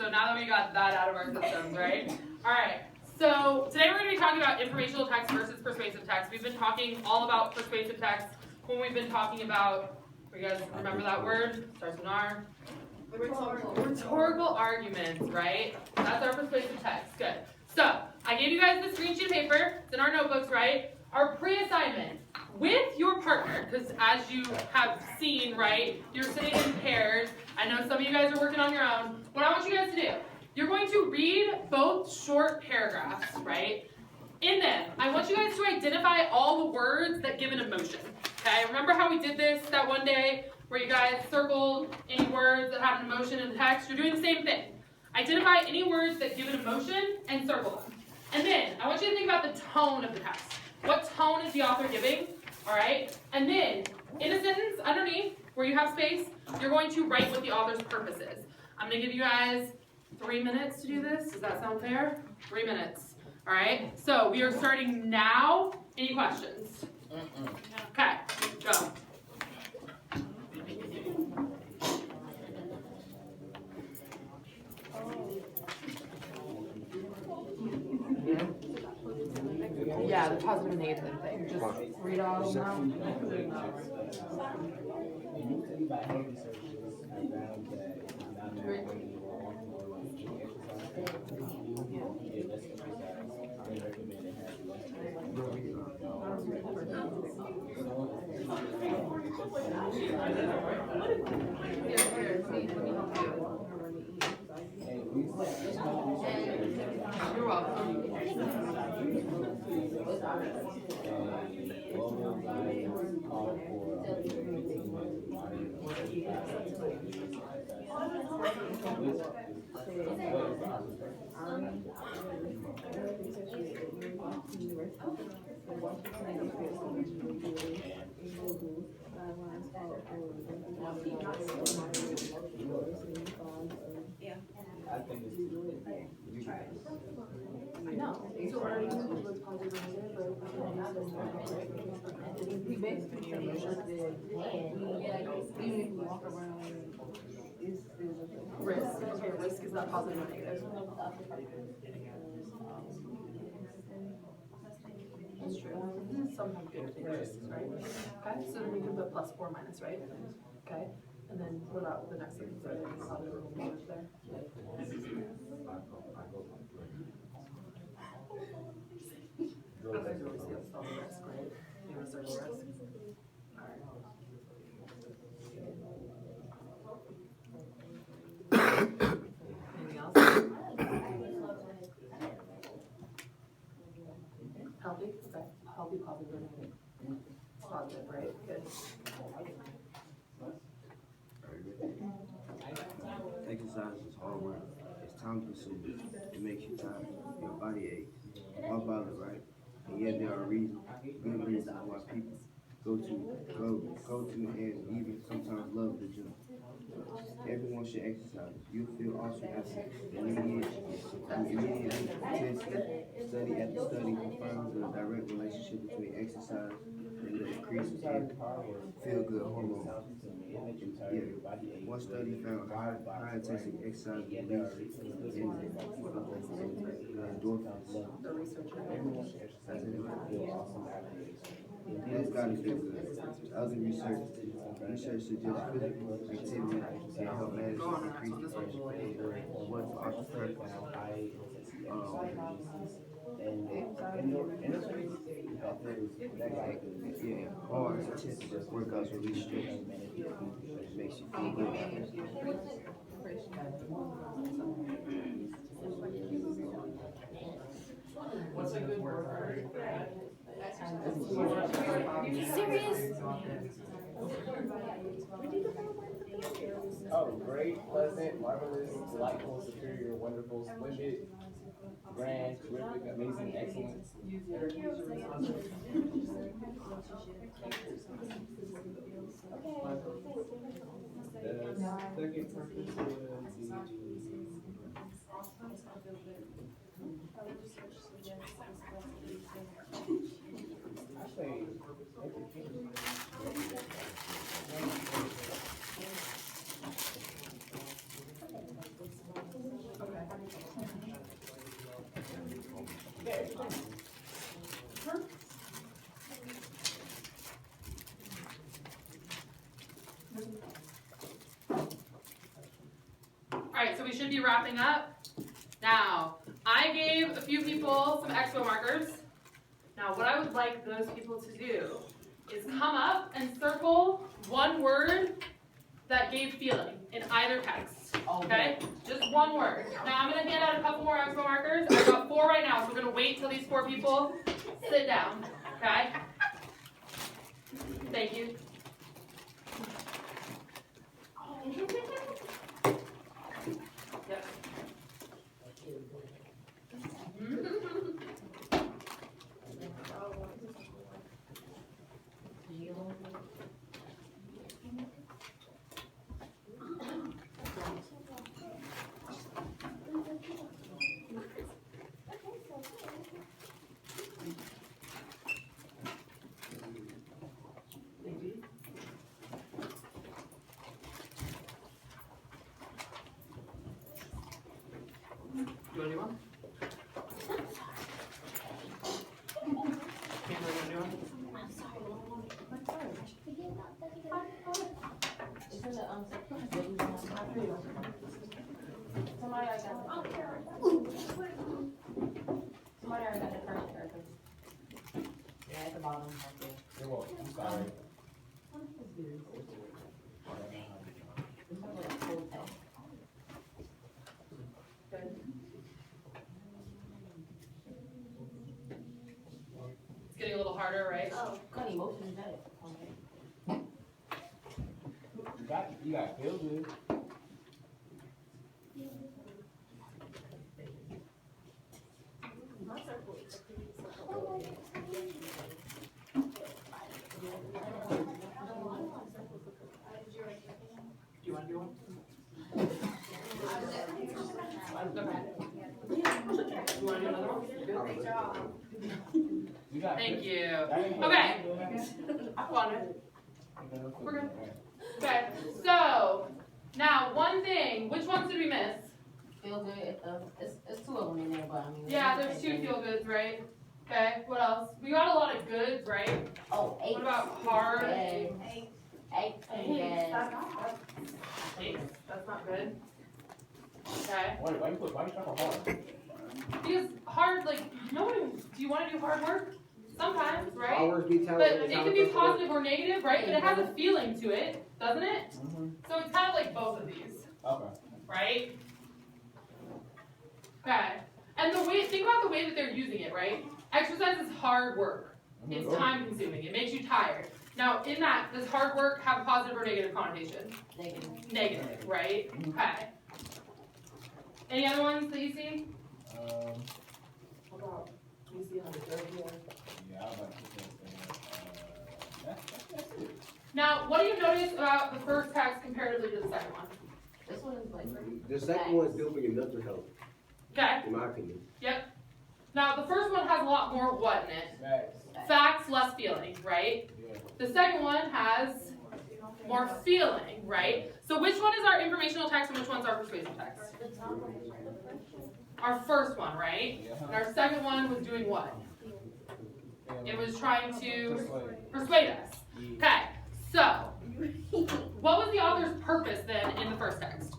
So now that we got that out of our systems, right? All right. So today we're going to be talking about informational text versus persuasive text. We've been talking all about persuasive text when we've been talking about, you guys remember that word? Starts with an R. Rhetorical arguments, right? That's our persuasive text. Good. So I gave you guys the screen sheet of paper. It's in our notebooks, right? Our pre-assignment with your partner, because as you have seen, right, you're sitting in pairs. I know some of you guys are working on your own. What I want you guys to do, you're going to read both short paragraphs, right? In them, I want you guys to identify all the words that give an emotion. Okay? Remember how we did this that one day where you guys circled any words that have an emotion in the text? You're doing the same thing. Identify any words that give an emotion and circle them. And then I want you to think about the tone of the text. What tone is the author giving? All right? And then in a sentence underneath where you have space, you're going to write what the author's purpose is. I'm going to give you guys 3 minutes to do this. Does that sound fair? 3 minutes. All right? So we are starting now. Any questions? Okay. Go. Yeah, the positive and negative thing. Just read all of them now. You're welcome. No. So are you with positive and negative or we basically say even if we walk around risk. Okay, risk is not positive or negative. That's true. Sometimes good risks, right? Okay, so then we can put plus or minus, right? Okay. And then what about the next sentence? Are there any positive or negative there? Okay, so we see what's the risk, right? You want to start the risk? Alright. Anything else? Healthy? Okay. Healthy, positive, or negative? Positive, right? Good. Exercise is hard work. It's time consuming. It makes you tired. Your body aches. All bothered, right? And yet there are reasons, good reasons why people go to and even sometimes love the gym. Everyone should exercise. You'll feel awesome after immediate intensity. Study after study confirms the direct relationship between exercise and the increase in feel-good hormones. One study found high intensity exercise release in endorphins. The researcher. It's got to feel good. Other research suggests physical activity can help manage the increased what's also hard, intense workouts release stress. It makes you feel good. What's a good word? Serious? Oh, great, pleasant, marvelous, delightful, superior, wonderful, splendid, grand, terrific, amazing, excellent. The second purpose Alright, so we should be wrapping up. Now, I gave a few people some expo markers. Now, what I would like those people to do is come up and circle one word that gave feeling in either text. Okay? Just one word. Now, I'm going to hand out a couple more expo markers. I've got 4 right now, so we're going to wait till these 4 people sit down. Okay? Thank you. Yep. Do you want to do one? Can't really do one? I'm sorry. Forget about that. It's in the somebody already got the first person. Yeah, at the bottom. You're welcome. I'm sorry. It's getting a little harder, right? Oh, what emotion is that? You got to feel good. Do you want to do one? You want to do another one? You got Thank you. Okay. I won it. We're good. Okay, so now one thing, which ones did we miss? Feel good. It's 2 of them in there, but I mean. Yeah, there's 2 feel goods, right? Okay, what else? We got a lot of goods, right? Oh, 8. What about hard? Yes. 8. Yes. That's not good. Okay. Why you talking hard? Because hard, like, nobody, do you want to do hard work? Sometimes, right? Always be telling But them it how can to be perform. positive or negative, right? But it has a feeling to it, doesn't it? So it's kind of like both of these, Okay. right? Okay. And the way, think about the way that they're using it, right? Exercise is hard work. It's time consuming. It makes you tired. Now, in that, does hard work have a positive or negative connotation? Negative. Negative, right? Okay. Any other ones that you see? What about, you see on the third here? Yeah, I was about to say that. That's it. Now, what do you notice about the first text comparatively to the second one? This one is like. The second one is good for your mental health, Okay. in my opinion. Now, the first one has a lot more what in it? Facts. Facts, less feeling, right? Yeah. The second one has more feeling, right? So which one is our informational text and which one's our persuasive text? Our first one, right? And our second one was doing what? It was trying to persuade us. Okay, so what was the author's purpose then in the first text?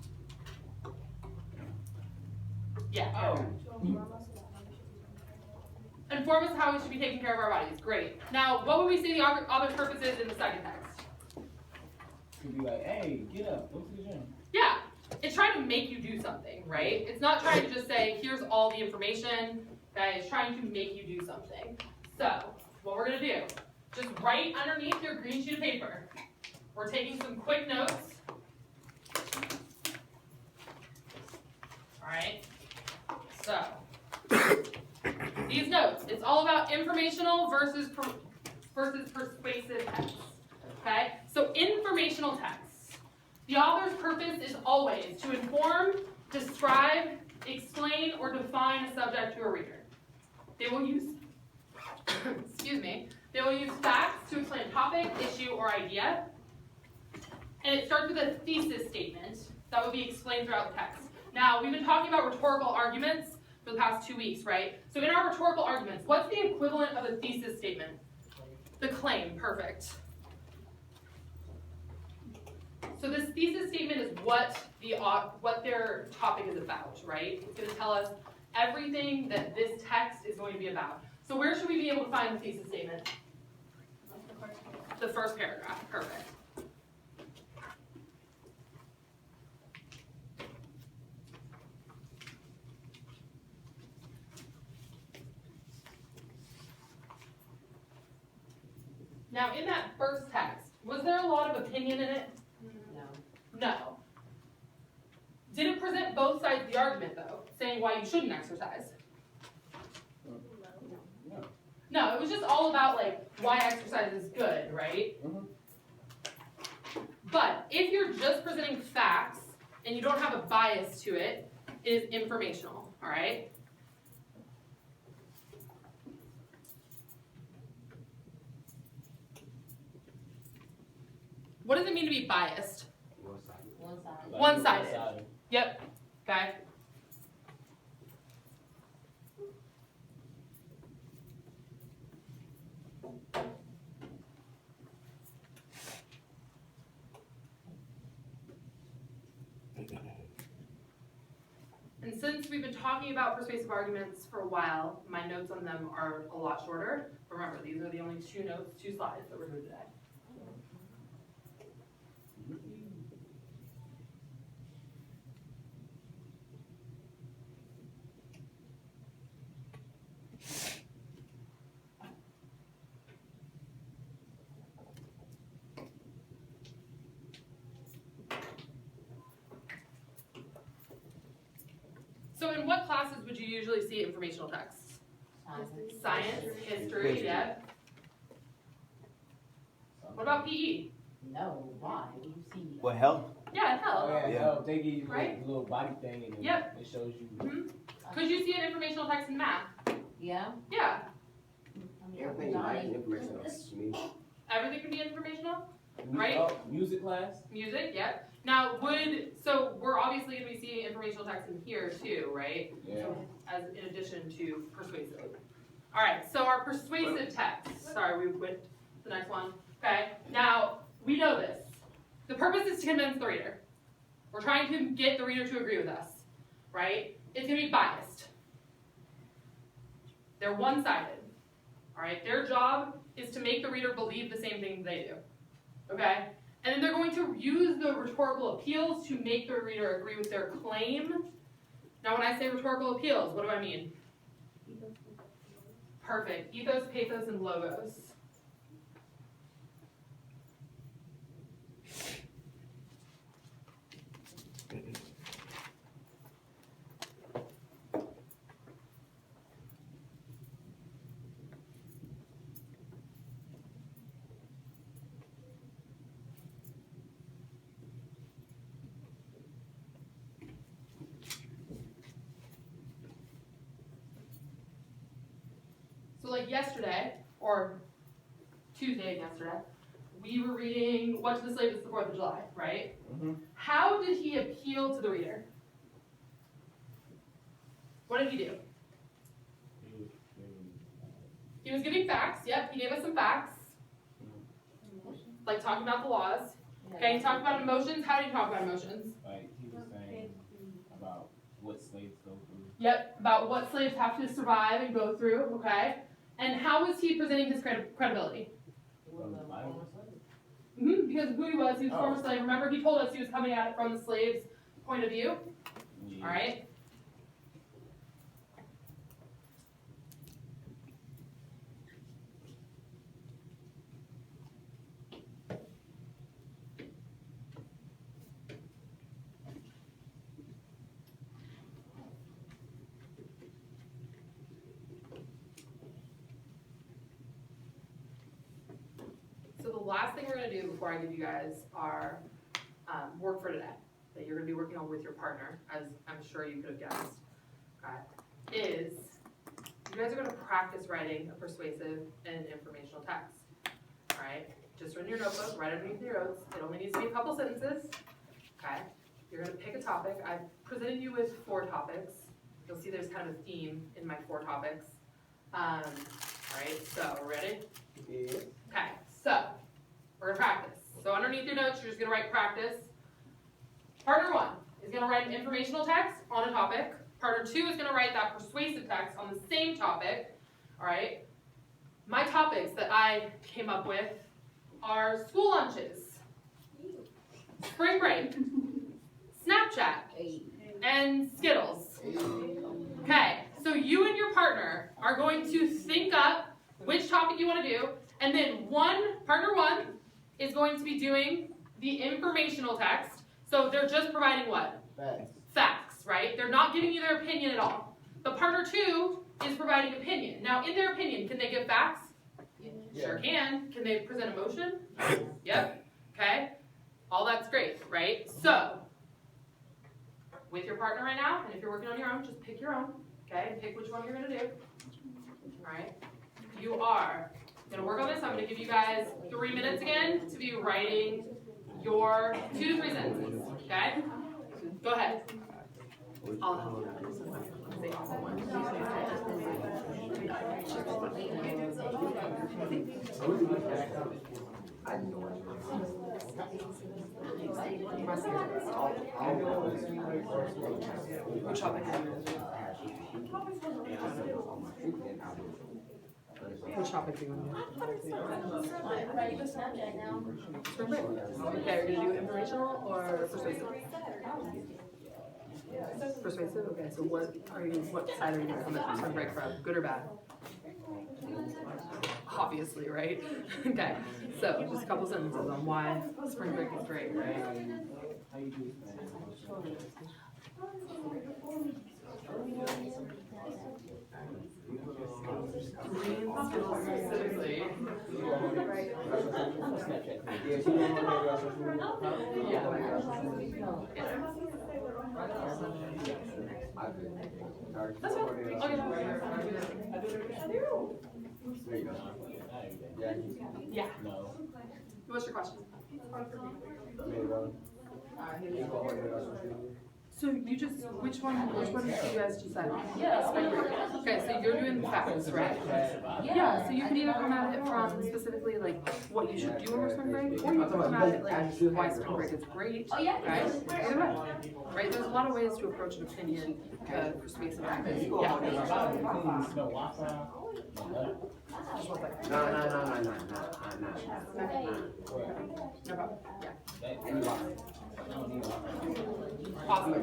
Yeah. Oh. Inform us how we should be taking care of our bodies. Great. Now, what would we say the author's purpose is in the second text? To be like, hey, get up, go to the gym. Yeah. It's trying to make you do something, right? It's not trying to just say, here's all the information. Okay, it's trying to make you do something. So, what we're going to do, just write underneath your green sheet of paper. We're taking some quick notes. All right. So, these notes, it's all about informational versus persuasive text. Okay? So, informational text. The author's purpose is always to inform, describe, explain, or define a subject to a reader. They will use, excuse me, they will use facts to explain a topic, issue, or idea. And it starts with a thesis statement that will be explained throughout the text. Now, we've been talking about rhetorical arguments for the past 2 weeks, right? So in our rhetorical arguments, what's the equivalent of a thesis statement? The claim, perfect. So this thesis statement is what their topic is about, right? It's going to tell us everything that this text is going to be about. So where should we be able to find the thesis statement? The first paragraph. Perfect. Now, in that first text, was there a lot of opinion in it? No. Did it present both sides of the argument, though, saying why you shouldn't exercise? No, it was just all about, like, why exercise is good, right? But if you're just presenting facts and you don't have a bias to it, it is informational, all right? What does it mean to be biased? One-sided. Yep. Okay. And since we've been talking about persuasive arguments for a while, my notes on them are a lot shorter. Remember, these are the only two slides that we're doing today. So in what classes would you usually see informational texts? Science, history, yeah. What about PE? No, why? You see. What health? Yeah, hell. Oh, yeah, Yeah. no, they give you Right? a little body thing and Yep. it shows you. Could you see an informational text in math? Yeah? Yeah. I mean, Everything Johnny- is informational to me. Everything can be informational? Right? Oh, music class? Music, yep. Now, so we're obviously going to be seeing informational text in here too, right? Yeah. As in addition to persuasive. All right, so our persuasive text. Sorry, we went to the next one. Okay, now we know this. The purpose is to convince the reader. We're trying to get the reader to agree with us, right? It's going to be biased. They're one-sided. All right, their job is to make the reader believe the same thing they do. Okay? And then they're going to use the rhetorical appeals to make the reader agree with their claim. Now, when I say rhetorical appeals, what do I mean? Perfect. Ethos, pathos, and logos. So like yesterday, or Tuesday and yesterday, we were reading What to the Slave is the 4th of July, right? How did he appeal to the reader? What did he do? He was giving facts, yep, he gave us some facts. Like talking about the laws. Okay, he talked about emotions. How did he talk about emotions? Like he was saying about what slaves go through. Yep, about what slaves have to survive and go through, okay? And how was he presenting his credibility? Because of who he was a former slave. Remember, he told us he was coming at it from the slave's point of view. Yeah. All right. So the last thing we're going to do before I give you guys our work for today, that you're going to be working on with your partner, as I'm sure you could have guessed, okay, is you guys are going to practice writing a persuasive and informational text. All right? Just in your notebook, right underneath your notes. It only needs to be a couple sentences. Okay? You're going to pick a topic. I've presented you with 4 topics. You'll see there's kind of a theme in my 4 topics. All right, so we're ready? Yeah. Okay, so we're gonna practice. So underneath your notes, you're just gonna write practice. Partner 1 is going to write an informational text on a topic. Partner 2 is going to write that persuasive text on the same topic. All right. My topics that I came up with are school lunches, spring break, Snapchat, and Skittles. Okay, so you and your partner are going to think up which topic you want to do, and then partner 1 is going to be doing the informational text. So they're just providing what? Facts, right? They're not giving you their opinion at all. But partner 2 is providing opinion. Now, in their opinion, can they give facts? Sure can. Can they present emotion? Yep. Okay. All that's great, right? So, with your partner right now, and if you're working on your own, just pick your own. Okay? Pick which one you're going to do. All right? You are going to work on this. I'm going to give you guys 3 minutes again to be writing your 2 to 3 sentences. Okay? Go ahead. I'll help. Which topic? Which topic do you want to Ready for Snapchat now. do? Okay, are you gonna do informational or persuasive? Persuasive. Okay. So what side are you gonna come at spring break from? Good or bad? Obviously, right? Okay. So just a couple sentences on why spring break is great, right? Specifically. That's fine. I'll get Yeah. What's your question? So you just, which one did you guys decide on? Yeah. Spring break. Okay, so you're doing facts, right? Yeah, so you can either come at it from specifically like what you should do over spring break, or you can come at it like why spring break is great, Oh, yeah. right? Either way, right? There's a lot of ways to approach an opinion, persuasive. Yeah. Just one second. No. No problem. Yeah. Awesome.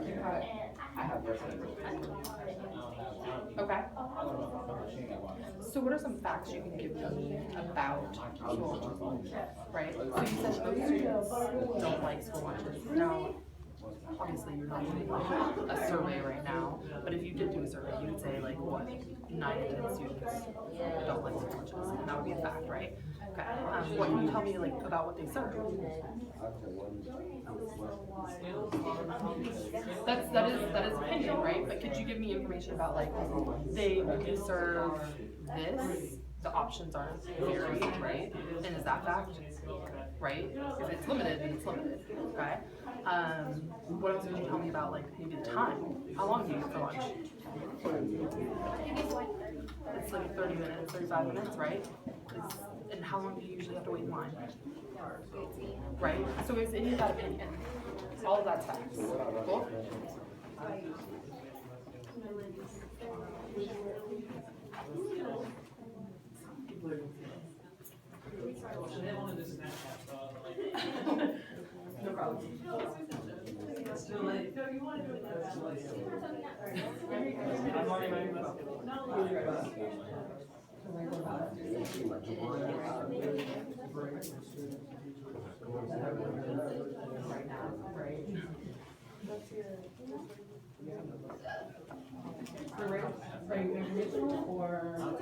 Okay. So what are some facts you can give me about school lunches? Right? So you said most students don't like school lunches. Now, obviously you're not doing a survey right now, but if you did do a survey, you would say like what, 9 to 10 students don't like school lunches, and that would be a fact, right? Okay. What can you tell me like about what they serve? That is opinion, right? But could you give me information about like they only serve this? The options aren't varied, right? And is that fact? Right? If it's limited, then it's limited. Okay. What else could you tell me about like maybe the time? How long do you eat for lunch? It's like 30 minutes, 35 minutes, right? And how long do you usually have to wait in line? Right? So is any of that opinion? All of that's facts. Cool? No problem. It's too late. Right now, right? Are you informational or what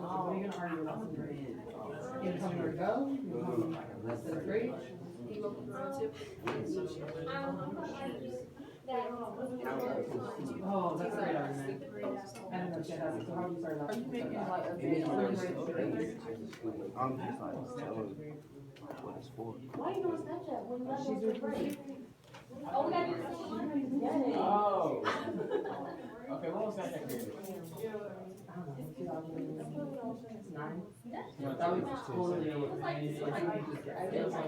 are you gonna argue about? You gonna tell me where to go? You gonna tell me that's great? Oh, that's a great argument. I don't know, Chad, so how do you start that? Are you making like a I'm just like telling what it's for. Why you doing Snapchat when you she's doing break? Oh, we gotta do this one. Oh. Okay, what was that? don't know, 2009? That was totally. It feels like.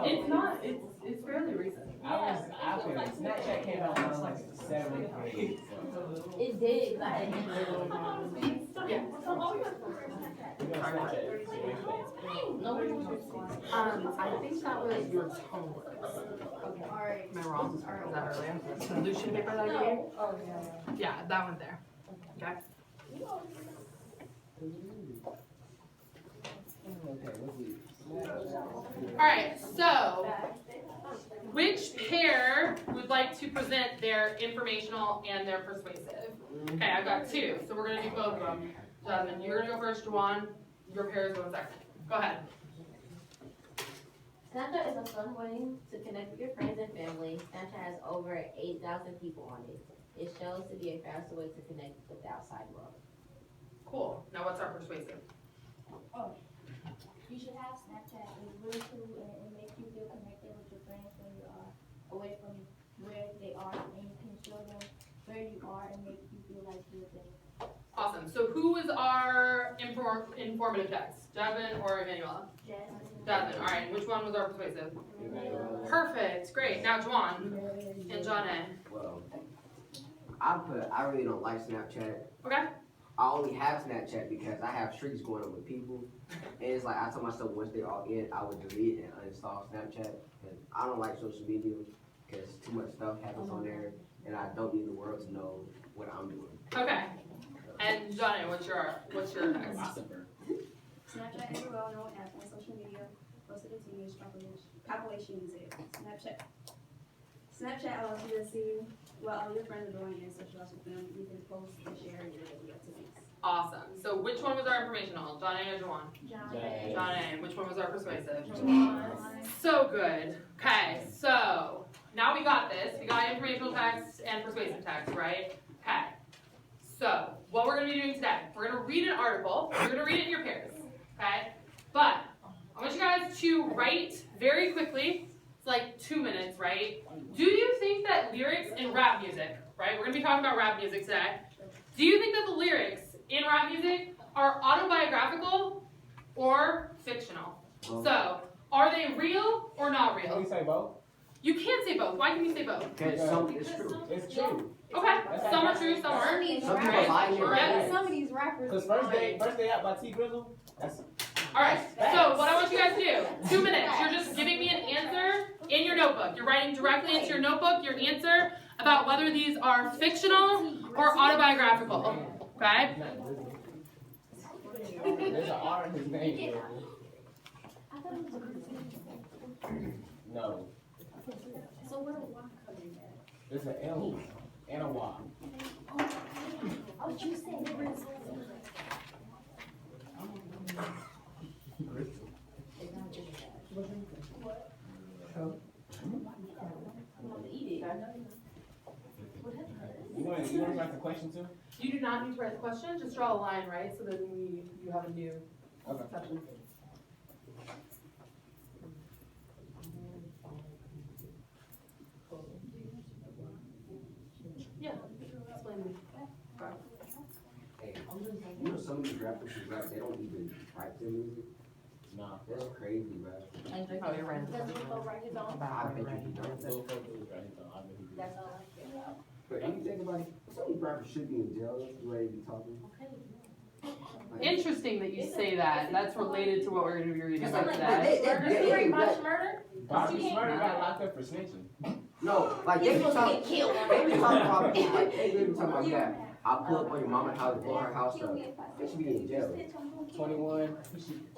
It's not, it's fairly recent. Snapchat came out when I was like 7th grade. It did, but I didn't. Yeah. No, I think that was your homework. Am I wrong? Was that earlier? Solution paper that I gave you? Yeah, that one there. Okay. Alright, so which pair would like to present their informational and their persuasive? Okay, I've got two, so we're gonna do both of them. Jasmine, you're gonna go first, Juwan, your pair is going second. Go ahead. Snapchat is a fun way to connect with your friends and family. Snapchat has over 8,000 people on it. It shows to be a faster way to connect with the outside world. Cool. Now what's our persuasive? You should have Snapchat. It's really cool and it makes you feel connected with your friends when you are away from where they are, and you can show them where you are and make you feel like you're there. Awesome. So who is our informative text? Jasmine or Emanuela? Jasmine. All right. Which one was our persuasive? Perfect. Great. Now Juwan and John A. Well, I really don't like Snapchat. Okay. I only have Snapchat because I have streaks going on with people. And it's like I told myself once they're all in, I would delete and uninstall Snapchat. And I don't like social media because too much stuff happens on there, and I don't need the world to know what I'm doing. Okay. And John A. What's your text? Snapchat is a well-known app on social media. Most of the teenage population use it. Snapchat allows you to see what all your friends are doing and socialize with them. You can post and share your daily activities. Awesome. So which one was our informational? John A. or Juwan? John John A. Which one was our persuasive? John. So good. Okay. So now we got this. We got informational text and persuasive text, right? Okay. So what we're going to be doing today, we're going to read an article. You're going to read it in your pairs, okay? But I want you guys to write very quickly. It's like 2 minutes, right? Do you think that lyrics in rap music, right? We're going to be talking about rap music today. Do you think that the lyrics in rap music are autobiographical or fictional? So are they real or not Can real? we say both? You can't say both. Why can you say both? Because it's true. It's true. Okay. Some are true, some aren't. Some people lie in their Yeah. words. Some of these rappers. Because first day out by T Grizzle, that's All right, so what I want you guys to do, 2 minutes, you're just giving me an answer in your notebook. You're writing directly into your notebook your answer about whether these are fictional or autobiographical, okay? there's an R in his name. No. So where did Y come in at? There's an L and a Y. Oh, you said Grizzle. You want to write the question too? You do not need to write the question, just draw a line, right? So that you have a new Okay. section. Yeah, explain to me. Hey, you know some of these rappers who rap, they don't even write their music. No. That's crazy, bro. Oh, you're right. Does Lil write his own? I bet you he don't. Lil Folk is right. I bet he did. That's all I care about. But if you think about it, some of these rappers should be in jail. That's the way they be talking. Like, Interesting that you say that. That's related to what we're going to be reading about like, today. they Much murder? Bobby Smurder got locked up for snitching. no, like they be talking. They be talking about like they be talking about that. I'll pull up on your mama's house, blow her house up. They should be in jail. 21.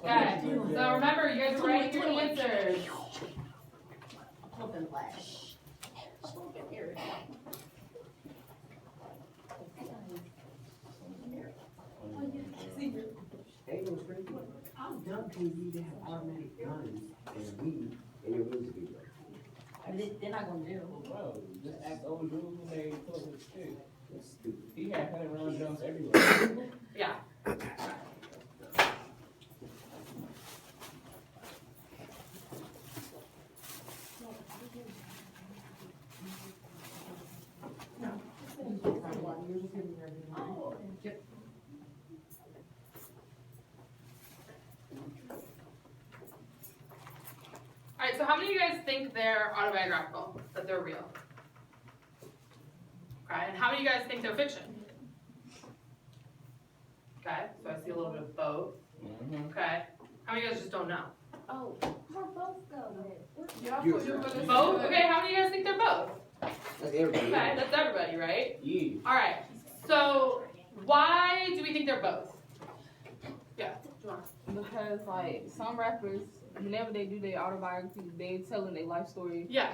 Okay, so remember, you guys are writing your answers. Open flash. Hey, it was crazy. How dumb can you be to have automatic guns and weed in your music video? They're not gonna do. Bro, just ask old dude who made Close with Stick. That's stupid. He had 100 round drums everywhere. Yeah. Alright, so how many of you guys think they're autobiographical, that they're real? Okay, and how many of you guys think they're fiction? Okay, so I see a little bit of both. Okay, how many of you guys just don't know? Oh, we're both going. Both? Okay, how many of you guys think they're both? That's everybody. Okay, that's everybody, right? Yeah. Alright, so why do we think they're both? Yeah, Juwan. Because like some rappers, whenever they do their autobiography, they telling their life story. Yeah,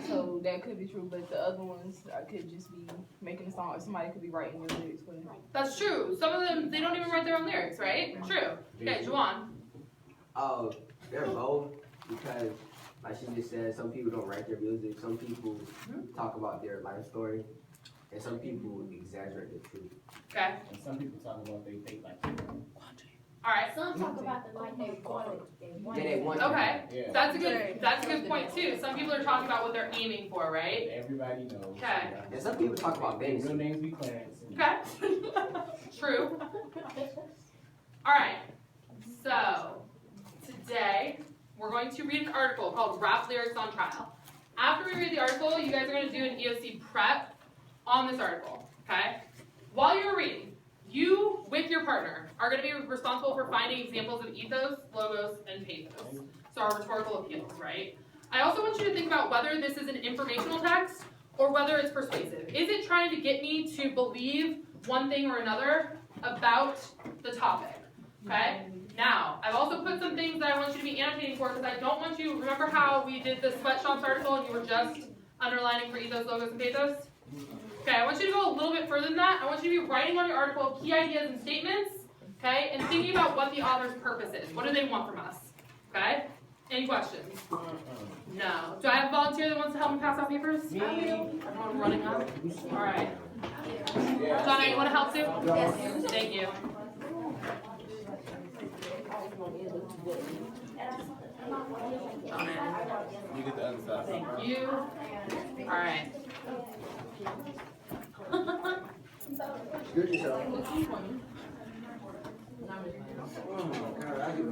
So that could be true, but the other ones could just be making a song, or somebody could be writing the lyrics for them. that's true. Some of them, they don't even write their own lyrics, right? True. Okay, Juwan. Oh, they're both because, like she just said, some people don't write their music. Some people talk about their life story, and some people exaggerate the truth. Okay, And some people talk about they fake like. alright. Some talk about the life they wanted. Then they want Okay, Yeah. that's a good point too. Some people are talking about what they're aiming for, right? Everybody knows. Okay. And some people talk about Their things. real names be Clarence. Okay. True. Alright, so today we're going to read an article called Rap Lyrics on Trial. After we read the article, you guys are going to do an EOC prep on this article, okay? While you're reading, you, with your partner, are going to be responsible for finding examples of ethos, logos, and pathos. So our rhetorical appeals, right? I also want you to think about whether this is an informational text or whether it's persuasive. Is it trying to get me to believe one thing or another about the topic? Okay? Now, I've also put some things that I want you to be annotating for because I don't want you, remember how we did the sweatshops article and you were just underlining for ethos, logos, and pathos? Okay, I want you to go a little bit further than that. I want you to be writing on your article key ideas and statements, okay, and thinking about what the author's purpose is. What do they want from us? Okay? Any questions? No. Do I have a volunteer that wants to help me pass out papers? Me. Everyone running up? Alright. Yeah. Donna, you want to help too? Yes. Thank you. Donna. You get the other side. Thank you. Alright. Good yourself. What you want? Oh my God, I get